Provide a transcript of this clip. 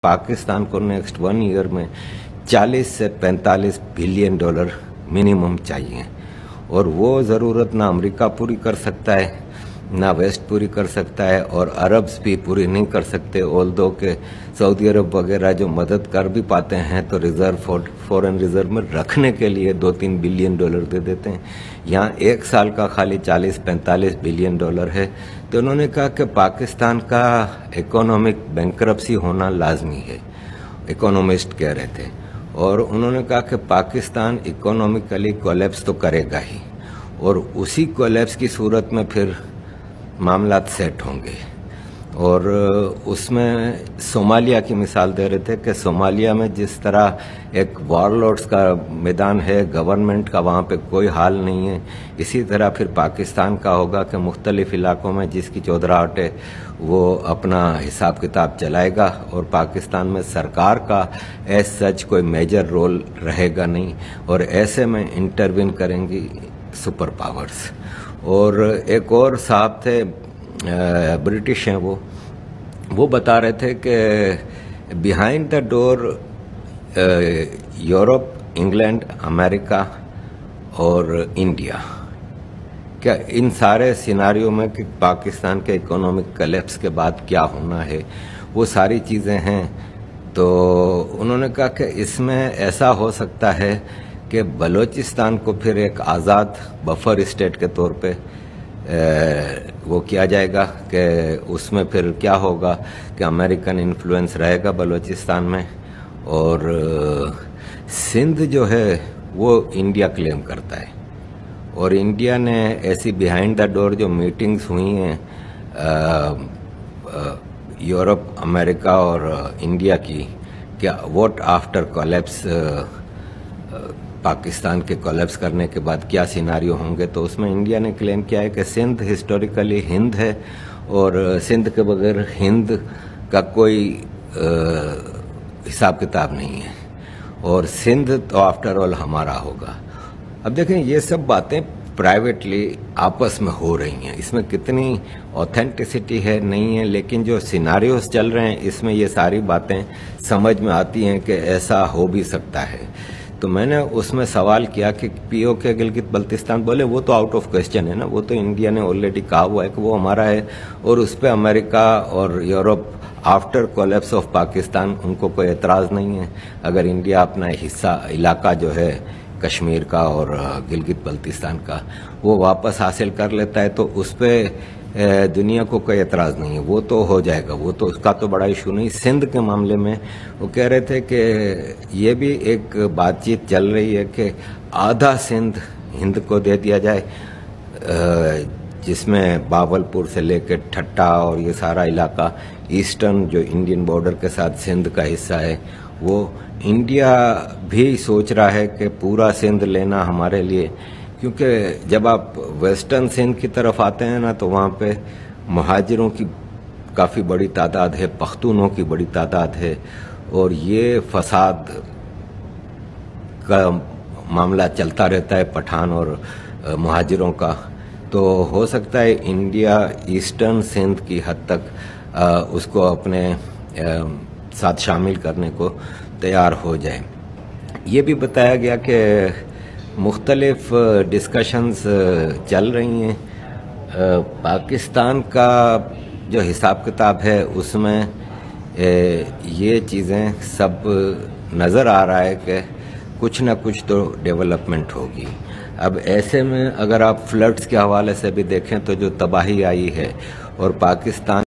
पाकिस्तान को next 1 year में 40 से 45 बिलियन डॉलर मिनिमम चाहिए और वो ज़रूरत ना अमेरिका पूरी कर सकता है ना वेस्ट पूरी कर सकता है और अरब्स भी पूरी नहीं कर सकते। ऑल्दो के सऊदी अरब वगैरह जो मदद कर भी पाते हैं तो रिजर्व फॉरेन रिजर्व में रखने के लिए 2-3 बिलियन डॉलर दे देते हैं। यहाँ 1 साल का खाली 40-45 बिलियन डॉलर है। तो उन्होंने कहा कि पाकिस्तान का इकोनॉमिक बैंकरप्सी होना लाजमी है, इकोनॉमिस्ट कह रहे थे। और उन्होंने कहा कि पाकिस्तान इकोनॉमिकली कोलैप्स तो करेगा ही और उसी कोलैप्स की सूरत में फिर मामलात सेट होंगे। और उसमें सोमालिया की मिसाल दे रहे थे कि सोमालिया में जिस तरह एक वॉरलॉर्ड्स का मैदान है, गवर्नमेंट का वहाँ पे कोई हाल नहीं है, इसी तरह फिर पाकिस्तान का होगा कि मुख्तलिफ इलाकों में जिसकी चौधराहट है वो अपना हिसाब किताब चलाएगा और पाकिस्तान में सरकार का एज सच कोई मेजर रोल रहेगा नहीं और ऐसे में इंटरवीन करेंगी सुपर पावर्स। और एक और साहब थे, ब्रिटिश हैं, वो बता रहे थे कि behind the door Europe, England, America और इंडिया, क्या इन सारे सिनारियों में कि पाकिस्तान के इकोनॉमिक कोलैप्स के बाद क्या होना है वो सारी चीज़ें हैं। तो उन्होंने कहा कि इसमें ऐसा हो सकता है कि बलूचिस्तान को फिर एक आज़ाद बफर स्टेट के तौर पे वो किया जाएगा कि उसमें फिर क्या होगा कि अमेरिकन इन्फ्लुएंस रहेगा बलूचिस्तान में और सिंध जो है वो इंडिया क्लेम करता है। और इंडिया ने ऐसी बिहाइंड द डोर जो मीटिंग्स हुई हैं यूरोप, अमेरिका और इंडिया की, क्या व्हाट आफ्टर कोलैप्स, पाकिस्तान के कोलैप्स करने के बाद क्या सिनारियो होंगे, तो उसमें इंडिया ने क्लेम किया है कि सिंध हिस्टोरिकली हिंद है और सिंध के बगैर हिंद का कोई हिसाब किताब नहीं है और सिंध तो आफ्टर ऑल हमारा होगा। अब देखें ये सब बातें प्राइवेटली आपस में हो रही हैं, इसमें कितनी ऑथेंटिसिटी है नहीं है, लेकिन जो सिनारियोस चल रहे हैं इसमें ये सारी बातें समझ में आती हैं कि ऐसा हो भी सकता है। तो मैंने उसमें सवाल किया कि पीओके गिलगित बल्तिस्तान, बोले वो तो आउट ऑफ क्वेश्चन है ना, वो तो इंडिया ने ऑलरेडी कहा हुआ है कि वो हमारा है और उस पर अमेरिका और Europe after collapse of Pakistan उनको कोई एतराज़ नहीं है। अगर इंडिया अपना हिस्सा इलाका जो है कश्मीर का और गिलगित बल्तिस्तान का वो वापस हासिल कर लेता है तो उस पर दुनिया को कोई एतराज़ नहीं है, वो तो हो जाएगा, वो तो उसका तो बड़ा इशू नहीं। सिंध के मामले में वो कह रहे थे कि ये भी एक बातचीत चल रही है कि आधा सिंध हिंद को दे दिया जाए, जिसमें बावलपुर से लेकर ठट्टा और ये सारा इलाका ईस्टर्न जो इंडियन बॉर्डर के साथ सिंध का हिस्सा है, वो इंडिया भी सोच रहा है कि पूरा सिंध लेना हमारे लिए, क्योंकि जब आप वेस्टर्न सिंध की तरफ आते हैं ना तो वहाँ पे मुहाजिरों की काफ़ी बड़ी तादाद है, पख्तूनों की बड़ी तादाद है और ये फसाद का मामला चलता रहता है, पठान और मुहाजिरों का। तो हो सकता है इंडिया ईस्टर्न सिंध की हद तक उसको अपने साथ शामिल करने को तैयार हो जाए। ये भी बताया गया कि मुख्तलिफ डिस्कशंस चल रही हैं। पाकिस्तान का जो हिसाब किताब है उसमें ये चीज़ें सब नज़र आ रहा है कि कुछ ना कुछ तो डेवलपमेंट होगी। अब ऐसे में अगर आप फ्लड्स के हवाले से भी देखें तो जो तबाही आई है और पाकिस्तान